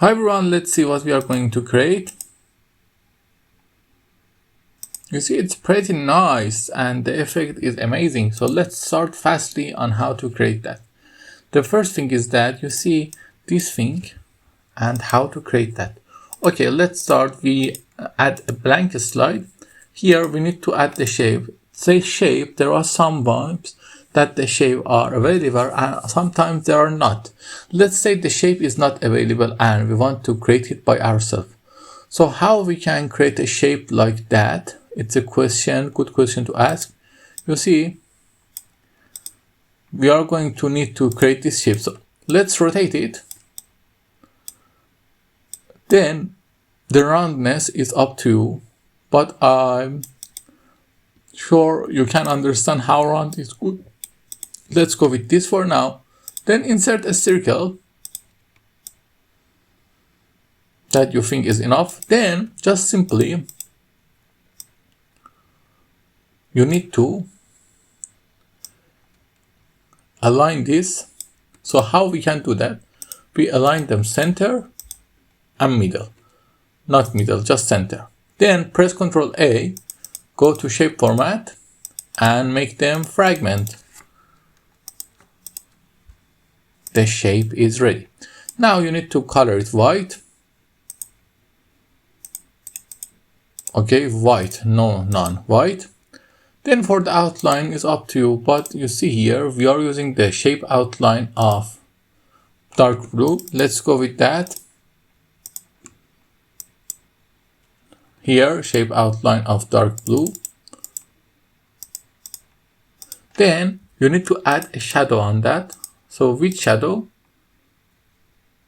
Hi everyone, let's see what we are going to create. You see, it's pretty nice and the effect is amazing. So let's start fastly on how to create that. The first thing is that you see this thing and how to create that. Okay, let's start. We add a blank slide. Here we need to add the shape. Say shape, there are some vibes that the shape are available and sometimes they are not. Let's say the shape is not available and we want to create it by ourselves. So how we can create a shape like that? It's a question, good question to ask. You see, we are going to need to create this shape. So let's rotate it. Then the roundness is up to you, but I'm sure you can understand how round is good. Let's go with this for now. Then insert a circle that you think is enough. Then just simply you need to align this. So how we can do that? We align them center and middle. Not middle, just center. Then press Ctrl A, go to shape format and make them fragment. The shape is ready. Now you need to color it white. Okay, white, no, none, white. Then for the outline is up to you, but you see here we are using the shape outline of dark blue. Let's go with that. Here, shape outline of dark blue. Then you need to add a shadow on that. So which shadow?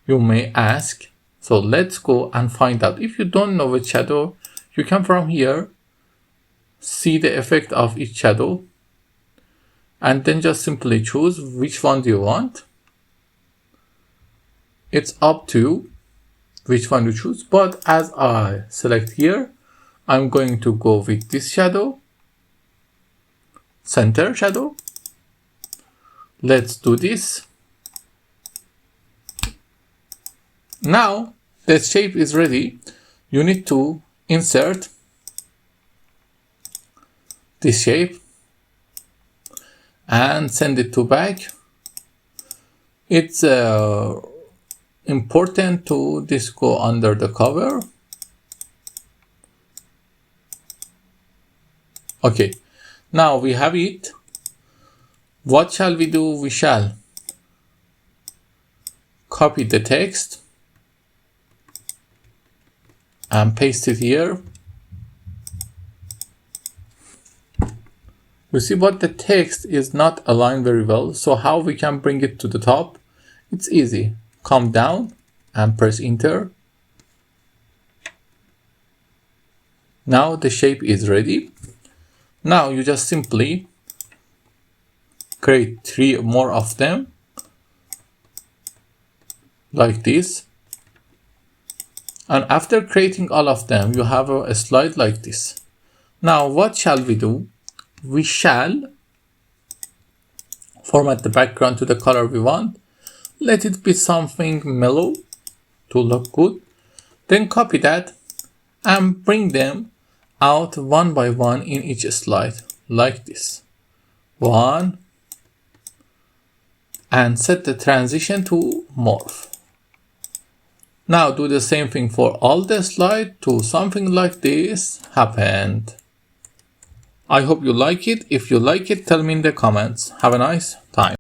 You may ask. So let's go and find out. If you don't know which shadow, you can from here see the effect of each shadow and then just simply choose which one do you want. It's up to you which one you choose, but as I select here, I'm going to go with this shadow, center shadow. Let's do this. Now the shape is ready. You need to insert this shape and send it to back. It's important to this go under the cover. Okay, now we have it. What shall we do? We shall copy the text and paste it here. You see, but the text is not aligned very well. So how we can bring it to the top? It's easy. Come down and press enter. Now the shape is ready. Now you just simply create 3 more of them like this. And after creating all of them, you have a slide like this. Now what shall we do? We shall format the background to the color we want. Let it be something mellow to look good. Then copy that and bring them out one by one in each slide like this. 1 and set the transition to morph. Now do the same thing for all the slide to something like this happened. I hope you like it. If you like it, tell me in the comments. Have a nice time.